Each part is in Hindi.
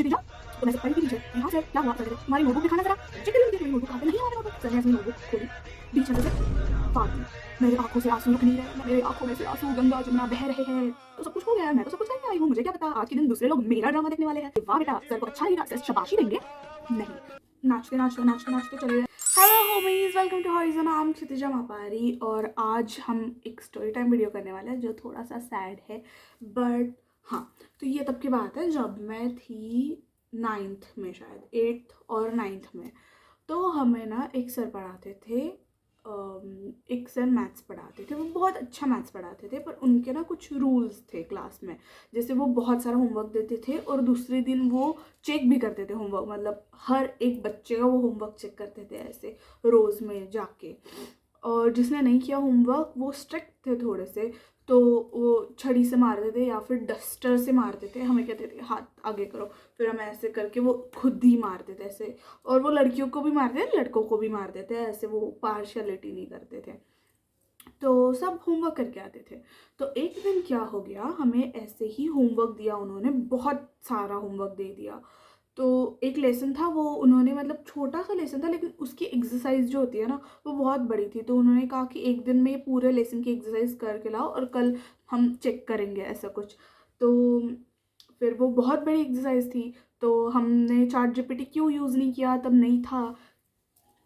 क्षितिज तो मैं सब पढ़ी थी नीचे कि हाँ सर क्या हुआ सर तुम्हारी नोटबुक दिखाना जरा चेक करी मेरी नोटबुक कहाँ पे नहीं आ रहा नोटबुक सर ने अपनी नोटबुक खोली बीच में से फाड़ दी मेरे आंखों से आंसू रुक नहीं रहे मेरे आंखों में से आंसू गंगा जमुना बह रहे हैं तो सब कुछ हो गया है मैं तो सब कुछ करके आई हूँ मुझे क्या पता आज के दिन दूसरे लोग मेरा ड्रामा देखने वाले हैं वाह बेटा सर को अच्छा लगेगा सर शाबाशी देंगे नहीं नाचते नाचते नाचते नाचते चले गए। Hello homies welcome to Horizon I am Kshitija Mapari और आज हम एक स्टोरी टाइम वीडियो करने वाले हैं जो थोड़ा सा सैड है बट हाँ तो ये तब की बात है जब मैं थी 9th में शायद 8th और 9th में। तो हमें ना एक सर पढ़ाते थे एक सर मैथ्स पढ़ाते थे वो बहुत अच्छा मैथ्स पढ़ाते थे पर उनके ना कुछ रूल्स थे क्लास में। जैसे वो बहुत सारा होमवर्क देते थे और दूसरे दिन वो चेक भी करते थे होमवर्क मतलब हर एक बच्चे का वो होमवर्क चेक करते थे ऐसे रोज़ में जाके। और जिसने नहीं किया होमवर्क वो स्ट्रिक्ट थे थोड़े से तो वो छड़ी से मारते थे या फिर डस्टर से मारते थे हमें कहते थे हाथ आगे करो फिर हम ऐसे करके वो खुद ही मारते थे ऐसे। और वो लड़कियों को भी मारते थे लड़कों को भी मारते थे ऐसे वो पार्शियलिटी नहीं करते थे। तो सब होमवर्क करके आते थे। तो एक दिन क्या हो गया हमें ऐसे ही होमवर्क दिया उन्होंने बहुत सारा होमवर्क दे दिया। तो एक लेसन था वो उन्होंने मतलब छोटा सा लेसन था लेकिन उसकी एक्सरसाइज जो होती है ना वो बहुत बड़ी थी। तो उन्होंने कहा कि एक दिन में ये पूरे लेसन की एक्सरसाइज करके लाओ और कल हम चेक करेंगे ऐसा कुछ। तो फिर वो बहुत बड़ी एक्सरसाइज थी तो हमने चैट जीपीटी क्यों यूज़ नहीं किया तब नहीं था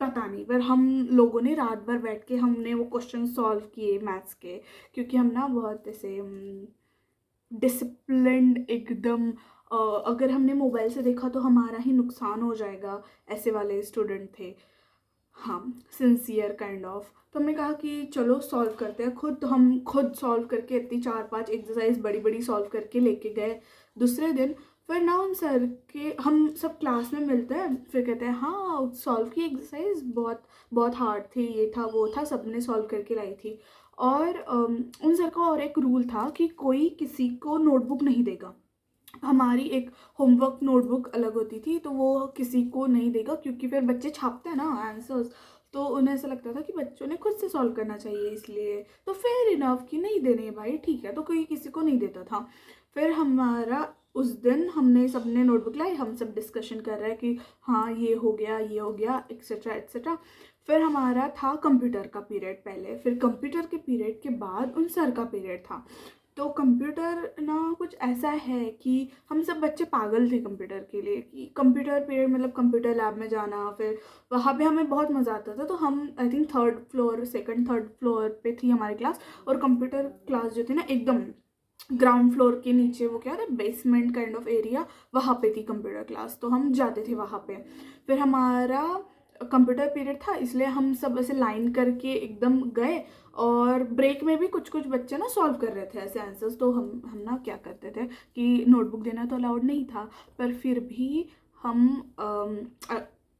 पता नहीं पर हम लोगों ने रात भर बैठ के हमने वो क्वेश्चन सॉल्व किए मैथ्स के क्योंकि हम ना बहुत ऐसे डिसिप्लिन्ड एकदम अगर हमने मोबाइल से देखा तो हमारा ही नुकसान हो जाएगा ऐसे वाले स्टूडेंट थे। हाँ सिंसियर काइंड ऑफ। तो हमने कहा कि चलो सॉल्व करते हैं खुद। तो हम खुद सॉल्व करके इतनी 4-5 एक्सरसाइज बड़ी बड़ी सॉल्व करके लेके गए दूसरे दिन। फिर ना उन सर के हम सब क्लास में मिलते हैं फिर कहते हैं हाँ सॉल्व की एक्सरसाइज बहुत बहुत हार्ड थी ये था वो था सबने सॉल्व करके लाई थी। और उन सर का और एक रूल था कि कोई किसी को नोटबुक नहीं देगा। हमारी एक होमवर्क नोटबुक अलग होती थी तो वो किसी को नहीं देगा क्योंकि फिर बच्चे छापते हैं ना आंसर्स। तो उन्हें ऐसा लगता था कि बच्चों ने खुद से सॉल्व करना चाहिए इसलिए तो फेयर इनफ कि नहीं देने भाई ठीक है तो कोई किसी को नहीं देता था। फिर हमारा उस दिन हमने सबने नोटबुक लाई हम सब डिस्कशन कर रहे हैं कि हाँ ये हो गया एक्सेट्रा एक्सेट्रा। फिर हमारा था कंप्यूटर का पीरियड पहले फिर कंप्यूटर के पीरियड के बाद उन सर का पीरियड था। तो कंप्यूटर ना कुछ ऐसा है कि हम सब बच्चे पागल थे कंप्यूटर के लिए कि कंप्यूटर पीरियड मतलब कंप्यूटर लैब में जाना फिर वहाँ पे हमें बहुत मज़ा आता था। तो हम आई थिंक थर्ड फ्लोर पे थी हमारी क्लास और कंप्यूटर क्लास जो थी ना एकदम ग्राउंड फ्लोर के नीचे वो क्या था बेसमेंट काइंड ऑफ एरिया वहाँ पे थी कंप्यूटर क्लास तो हम जाते थे वहाँ पे। फिर हमारा कंप्यूटर पीरियड था इसलिए हम सब ऐसे लाइन करके एकदम गए और ब्रेक में भी कुछ कुछ बच्चे ना सॉल्व कर रहे थे ऐसे आंसर्स। तो हम ना क्या करते थे कि नोटबुक देना तो अलाउड नहीं था पर फिर भी हम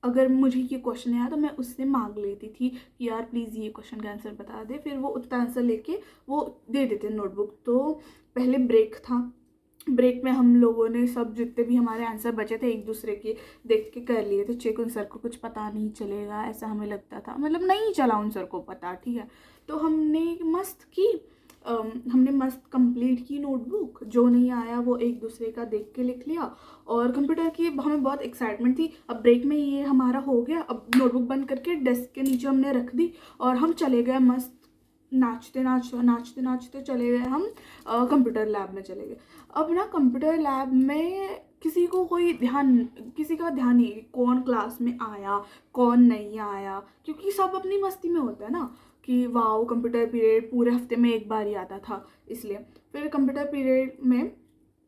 अगर मुझे ये क्वेश्चन आया तो मैं उससे मांग लेती थी कि यार प्लीज़ ये क्वेश्चन का आंसर बता दे फिर वो उसका आंसर लेके वो दे देते नोटबुक। तो पहले ब्रेक था ब्रेक में हम लोगों ने सब जितने भी हमारे आंसर बचे थे एक दूसरे के देख के कर लिए थे चेक। उन सर को कुछ पता नहीं चलेगा ऐसा हमें लगता था मतलब नहीं चला उन सर को पता ठीक है। तो हमने मस्त कंप्लीट की नोटबुक जो नहीं आया वो एक दूसरे का देख के लिख लिया। और कंप्यूटर की हमें बहुत एक्साइटमेंट थी अब ब्रेक में ये हमारा हो गया अब नोटबुक बंद करके डेस्क के नीचे हमने रख दी और हम चले गए मस्त नाचते नाचते नाचते नाचते चले गए हम कंप्यूटर लैब में चले गए। अब ना कंप्यूटर लैब में किसी का ध्यान नहीं कि कौन क्लास में आया कौन नहीं आया क्योंकि सब अपनी मस्ती में होता है ना कि वाओ कंप्यूटर पीरियड पूरे हफ्ते में एक बार ही आता था इसलिए। फिर कंप्यूटर पीरियड में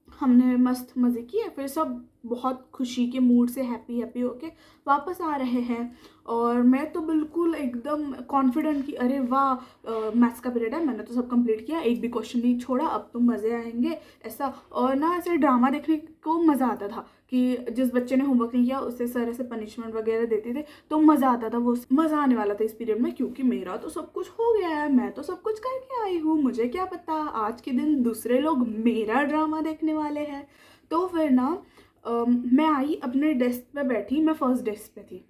हमने मस्त मज़े किए फिर सब बहुत खुशी के मूड से हैप्पी होके वापस आ रहे हैं। और मैं तो बिल्कुल एकदम कॉन्फिडेंट कि अरे वाह मैथ्स का पीरियड है मैंने तो सब कंप्लीट किया एक भी क्वेश्चन नहीं छोड़ा अब तो मज़े आएंगे ऐसा। और ना ऐसे ड्रामा देखने को मज़ा आता था कि जिस बच्चे ने होमवर्क नहीं किया उससे सर ऐसे पनिशमेंट वगैरह देते थे तो मज़ा आता था वो मज़ा आने वाला था इस पीरियड में क्योंकि मेरा तो सब कुछ हो गया है मैं तो सब कुछ करके आई हूँ मुझे क्या पता आज के दिन दूसरे लोग मेरा ड्रामा देखने वाले हैं। तो फिर ना मैं आई अपने डेस्क पे बैठी मैं फर्स्ट डेस्क पे थी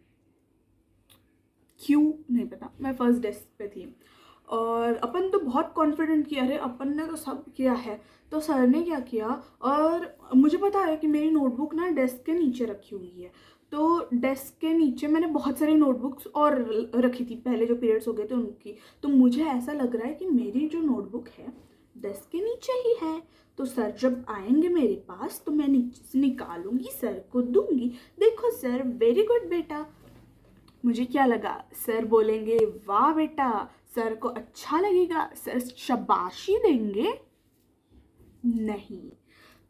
क्यों नहीं पता मैं फर्स्ट डेस्क पे थी। और अपन तो बहुत कॉन्फिडेंट किया, अरे अपन ने तो सब किया है। तो सर ने क्या किया, और मुझे पता है कि मेरी नोटबुक ना डेस्क के नीचे रखी हुई है, तो डेस्क के नीचे मैंने बहुत सारी नोटबुक्स और रखी थी, पहले जो पीरियड्स हो गए थे उनकी। तो मुझे ऐसा लग रहा है कि मेरी जो नोटबुक है डेस्क के नीचे ही है। तो सर जब आएंगे मेरे पास तो मैं नीचे से निकालूंगी, सर को दूंगी, देखो सर वेरी गुड बेटा। मुझे क्या लगा, सर बोलेंगे वाह बेटा, सर को अच्छा लगेगा, सर शाबाशी देंगे। नहीं।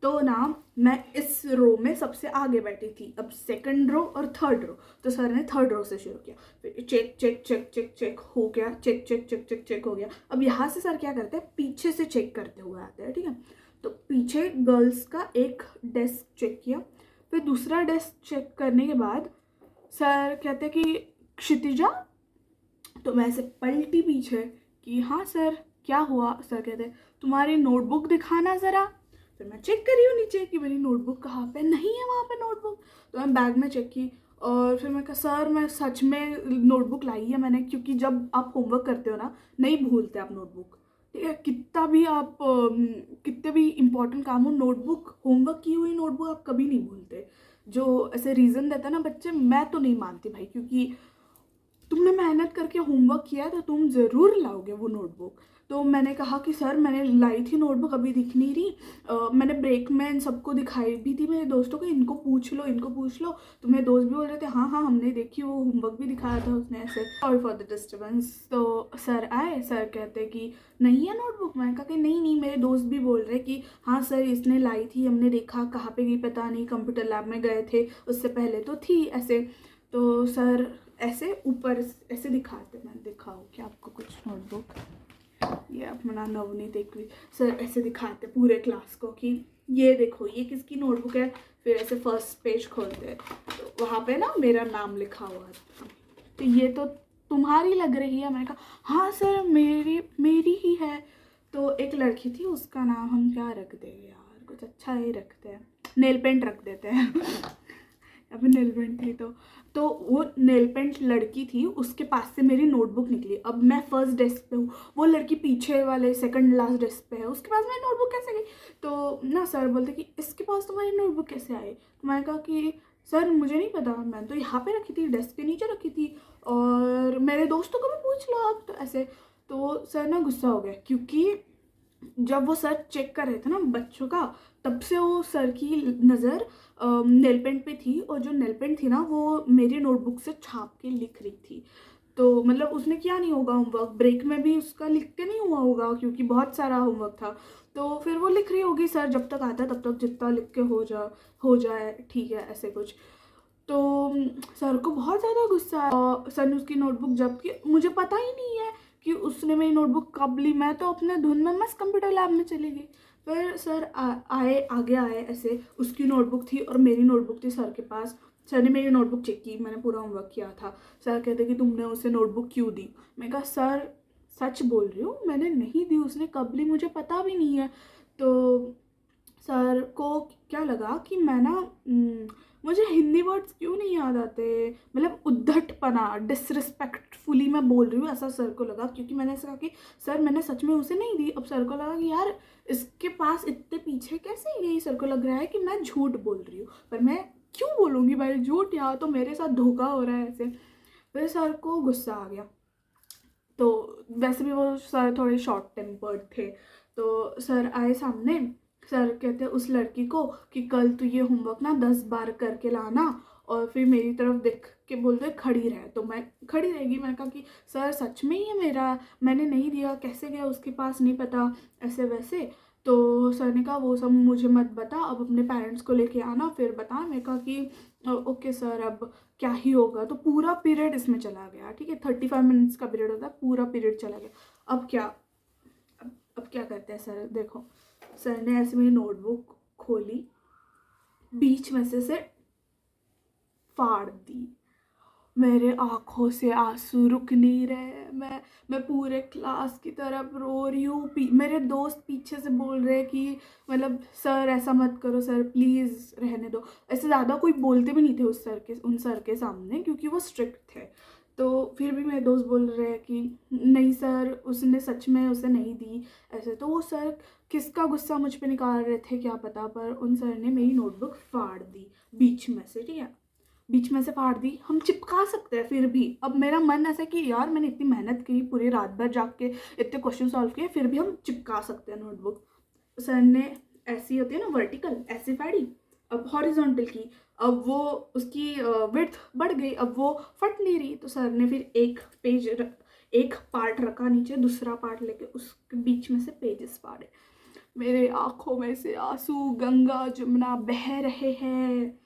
तो ना मैं इस रो में सबसे आगे बैठी थी, अब सेकंड रो और थर्ड रो। तो सर ने थर्ड रो से शुरू किया, फिर check check check check check हो गया, check check check check check हो गया। अब यहाँ से सर क्या करते हैं, पीछे से चेक करते हुए आते हैं, ठीक है। तो पीछे गर्ल्स का एक डेस्क चेक किया, फिर दूसरा डेस्क चेक करने के बाद सर कहते कि क्षितिजा। तो मैं ऐसे पलटी पीछे कि हाँ सर क्या हुआ। सर कहते तुम्हारी नोटबुक दिखाना ज़रा। फिर मैं चेक करी हूँ नीचे कि मेरी नोटबुक कहाँ पे, नहीं है वहाँ पे नोटबुक। तो मैं बैग में चेक की, और फिर मैं कहा सर मैं सच में नोटबुक लाई है मैंने, क्योंकि जब आप होमवर्क करते हो ना नहीं भूलते आप नोटबुक, ठीक है। कितना भी आप कितने भी इम्पोर्टेंट काम हो, नोटबुक होमवर्क की हुई नोटबुक आप कभी नहीं भूलते। जो ऐसे रीज़न देता है ना बच्चे, मैं तो नहीं मानती भाई, क्योंकि तुमने मेहनत करके होमवर्क किया है तो तुम ज़रूर लाओगे वो नोटबुक। तो मैंने कहा कि सर मैंने लाई थी नोटबुक, अभी दिख नहीं रही। मैंने ब्रेक में इन सबको दिखाई भी थी मेरे दोस्तों को, इनको पूछ लो इनको पूछ लो। तो मेरे दोस्त भी बोल रहे थे हाँ हाँ हमने देखी, वो होमवर्क भी दिखाया था उसने ऐसे। Sorry for the disturbance. तो सर आए, सर कहते कि नहीं है नोटबुक। मैंने कहा कि नहीं नहीं, मेरे दोस्त भी बोल रहे कि हाँ सर इसने लाई थी, हमने देखा कहाँ पे गई पता नहीं, कंप्यूटर लैब में गए थे, उससे पहले तो थी ऐसे। तो सर ऐसे ऊपर ऐसे दिखाते, मैं दिखाऊँ क्या आपको कुछ नोटबुक, ये अपना नवनीत एक सर ऐसे दिखाते पूरे क्लास को कि ये देखो ये किसकी नोटबुक है। फिर ऐसे फर्स्ट पेज खोलते हैं तो वहाँ पे ना मेरा नाम लिखा हुआ था, तो ये तो तुम्हारी लग रही है। मैंने कहा हाँ सर मेरी मेरी ही है। तो एक लड़की थी, उसका नाम हम क्या रख देंगे यार, कुछ अच्छा ही रखते हैं, नेल पेंट रख देते हैं अभी नेल पेंट थी तो वो नेल पेंट लड़की थी, उसके पास से मेरी नोटबुक निकली। अब मैं फर्स्ट डेस्क पे हूँ, वो लड़की पीछे वाले सेकंड लास्ट डेस्क पे है, उसके पास मेरी नोटबुक कैसे गई। तो ना सर बोलते कि इसके पास तुम्हारी नोटबुक कैसे आई। तो मैंने कहा कि सर मुझे नहीं पता, मैंने तो यहाँ पे रखी थी, डेस्क के नीचे रखी थी, और मेरे दोस्तों को भी पूछ लो आप। तो ऐसे तो सर ना गुस्सा हो गया, क्योंकि जब वो सर चेक कर रहे थे ना बच्चों का, तब से वो सर की नज़र नेल पेंट पे थी, और जो नेल पेंट थी ना वो मेरी नोटबुक से छाप के लिख रही थी। तो मतलब उसने किया नहीं होगा होमवर्क, ब्रेक में भी उसका लिख के नहीं हुआ होगा क्योंकि बहुत सारा होमवर्क था। तो फिर वो लिख रही होगी सर जब तक आता है तब तक जितना लिख के हो जाए ठीक है ऐसे कुछ। तो सर को बहुत ज़्यादा गुस्सा आया, और सर ने उसकी नोटबुक जब्त की। मुझे पता ही नहीं है कि उसने मेरी नोटबुक कब ली, मैं तो अपने धुन में मस्त कंप्यूटर लैब में चली गई। फिर सर आगे आए ऐसे, उसकी नोटबुक थी और मेरी नोटबुक थी सर के पास। सर ने मेरी नोटबुक चेक की, मैंने पूरा होमवर्क किया था। सर कहते कि तुमने उसे नोटबुक क्यों दी। मैं कहा सर सच बोल रही हूँ, मैंने नहीं दी, उसने कब ली मुझे पता भी नहीं है। तो सर को क्या लगा कि मैं ना मुझे हिंदी वर्ड्स क्यों नहीं याद आते, मतलब उद्धटपना डिसरिस्पेक्टफुली मैं बोल रही हूँ ऐसा सर को लगा, क्योंकि मैंने ऐसा कहा कि सर मैंने सच में उसे नहीं दी। अब सर को लगा कि यार इसके पास इतने पीछे कैसे गई, सर को लग रहा है कि मैं झूठ बोल रही हूँ, पर मैं क्यों बोलूँगी भाई झूठ, यहाँ तो मेरे साथ धोखा हो रहा है ऐसे। फिर सर को गुस्सा आ गया। तो वैसे भी वो सर थोड़े शॉर्ट टेम्पर्ड थे। तो सर आए सामने, सर कहते उस लड़की को कि कल तू ये होमवर्क ना 10 बार करके लाना, और फिर मेरी तरफ देख के बोलते खड़ी रहे। तो मैं खड़ी रहेगी। मैंने कहा कि सर सच में ही है मेरा, मैंने नहीं दिया, कैसे गया उसके पास नहीं पता ऐसे वैसे। तो सर ने कहा वो सब मुझे मत बता, अब अपने पेरेंट्स को लेके आना फिर बता। मैं कहा कि ओके सर अब क्या ही होगा। तो पूरा पीरियड इसमें चला गया, ठीक है 35 मिनट्स का पीरियड होता है, पूरा पीरियड चला गया। अब क्या, अब क्या करते हैं सर, देखो सर ने ऐसे मेरी नोटबुक खोली, बीच में से फाड़ दी। मेरे आंखों से आंसू रुक नहीं रहे, मैं पूरे क्लास की तरफ रो रही हूँ। मेरे दोस्त पीछे से बोल रहे हैं कि मतलब सर ऐसा मत करो सर प्लीज़ रहने दो। ऐसे ज़्यादा कोई बोलते भी नहीं थे उन सर के सामने, क्योंकि वो स्ट्रिक्ट थे। तो फिर भी मेरे दोस्त बोल रहे हैं कि नहीं सर, उसने सच में उसे नहीं दी ऐसे। तो वो सर किसका गुस्सा मुझ पे निकाल रहे थे क्या पता, पर उन सर ने मेरी नोटबुक फाड़ दी बीच में से, ठीक है, बीच में से फाड़ दी। हम चिपका सकते हैं फिर भी, अब मेरा मन ऐसा है कि यार मैंने इतनी मेहनत की, पूरी रात भर जाग के इतने क्वेश्चन सॉल्व किए, फिर भी हम चिपका सकते हैं नोटबुक। सर ने ऐसी होती है ना वर्टिकल, ऐसी फाड़ी, अब हॉरिजॉन्टल की, अब वो उसकी विड्थ बढ़ गई, अब वो फट नहीं रही, तो सर ने फिर एक पार्ट रखा नीचे, दूसरा पार्ट लेके उसके बीच में से पेजेस फाड़े। मेरे आंखों में से आंसू गंगा जमुना बह रहे हैं।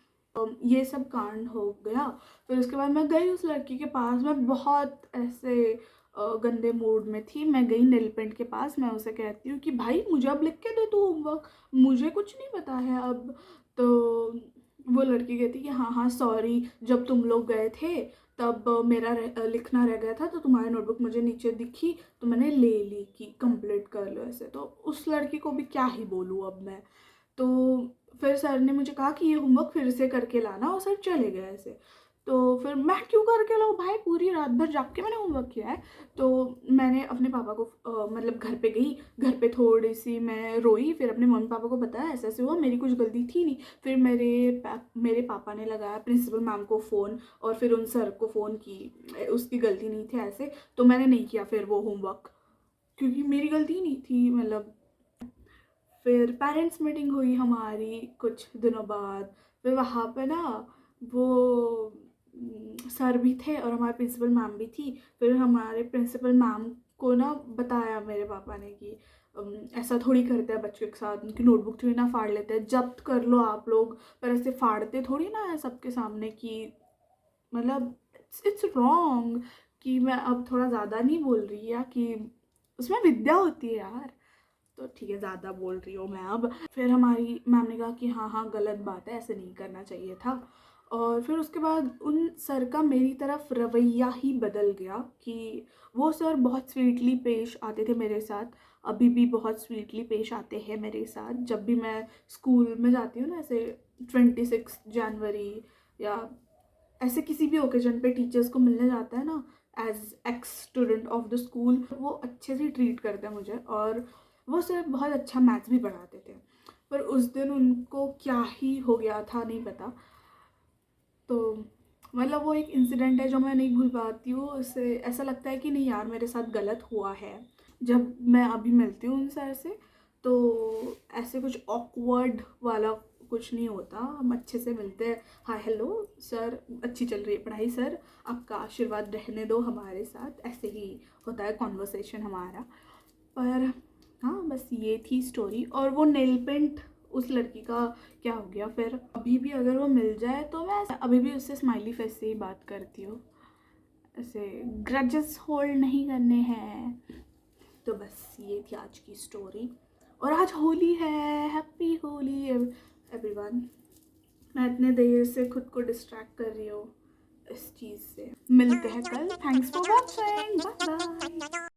ये सब कांड हो गया। फिर उसके बाद मैं गई उस लड़की के पास, मैं बहुत ऐसे गंदे मूड में थी। मैं गई नेल पेंट के पास, मैं उसे कहती हूँ कि भाई मुझे अब लिख के दे तू होमवर्क, मुझे कुछ नहीं पता है अब। तो वो लड़की कहती कि हाँ हाँ सॉरी, जब तुम लोग गए थे तब मेरा लिखना रह गया था, तो तुम्हारी नोटबुक मुझे नीचे दिखी तो मैंने ले ली कि कंप्लीट कर लो ऐसे। तो उस लड़की को भी क्या ही बोलूँ अब मैं। तो फिर सर ने मुझे कहा कि ये होमवर्क फिर से करके लाना, और सर चले गए ऐसे। तो फिर मैं क्यों करके लाऊं भाई, पूरी रात भर जाग के मैंने होमवर्क किया है। तो मैंने अपने पापा को मतलब घर पे गई, घर पे थोड़ी सी मैं रोई, फिर अपने मम्मी पापा को बताया ऐसा ऐसे हुआ, मेरी कुछ गलती थी नहीं। फिर मेरे पापा ने लगाया प्रिंसिपल मैम को फ़ोन, और फिर उन सर को फ़ोन की, उसकी गलती नहीं थी ऐसे। तो मैंने नहीं किया फिर वो होमवर्क, क्योंकि मेरी गलती नहीं थी मतलब। फिर पेरेंट्स मीटिंग हुई हमारी कुछ दिनों बाद। फिर वहाँ पे ना वो सर भी थे और हमारे प्रिंसिपल मैम भी थी। फिर हमारे प्रिंसिपल मैम को ना बताया मेरे पापा ने कि ऐसा थोड़ी करते हैं बच्चों के साथ, उनकी नोटबुक थोड़ी ना फाड़ लेते हैं, जब्त कर लो आप लोग, पर ऐसे फाड़ते थोड़ी ना है सबके सामने कि मतलब इट्स रॉन्ग। कि मैं अब थोड़ा ज़्यादा नहीं बोल रही या कि उसमें विद्या होती है यार, तो ठीक है ज़्यादा बोल रही हूँ मैं अब। फिर हमारी मैम ने कहा कि हाँ हाँ गलत बात है, ऐसे नहीं करना चाहिए था। और फिर उसके बाद उन सर का मेरी तरफ रवैया ही बदल गया कि वो सर बहुत स्वीटली पेश आते थे मेरे साथ, अभी भी बहुत स्वीटली पेश आते हैं मेरे साथ। जब भी मैं स्कूल में जाती हूँ ना, ऐसे 26 जनवरी या ऐसे किसी भी ओकेजन पे टीचर्स को मिलने जाता है ना, as ex student of the school, वो अच्छे से ट्रीट करते हैं मुझे। और वो सर बहुत अच्छा मैथ्स भी पढ़ाते थे, पर उस दिन उनको क्या ही हो गया था नहीं पता। तो मतलब वो एक इंसिडेंट है जो मैं नहीं भूल पाती हूँ। उससे ऐसा लगता है कि नहीं यार मेरे साथ गलत हुआ है। जब मैं अभी मिलती हूँ उन सर से, तो ऐसे कुछ ऑकवर्ड वाला कुछ नहीं होता, हम अच्छे से मिलते हैं, हाँ हेलो सर अच्छी चल रही है पढ़ाई सर, आपका आशीर्वाद रहने दो हमारे साथ, ऐसे ही होता है कॉन्वर्सेशन हमारा। पर हाँ बस ये थी स्टोरी। और वो नेल पेंट उस लड़की का क्या हो गया फिर, अभी भी अगर वो मिल जाए तो मैं अभी भी उससे स्माइली फेस से ही बात करती हूँ, ऐसे ग्रजेस होल्ड नहीं करने हैं। तो बस ये थी आज की स्टोरी। और आज होली है, हैप्पी होली एवरीवन। मैं इतने देर से खुद को डिस्ट्रैक्ट कर रही हूँ इस चीज़ से। मिलते हैं कल, thanks for watching, bye bye.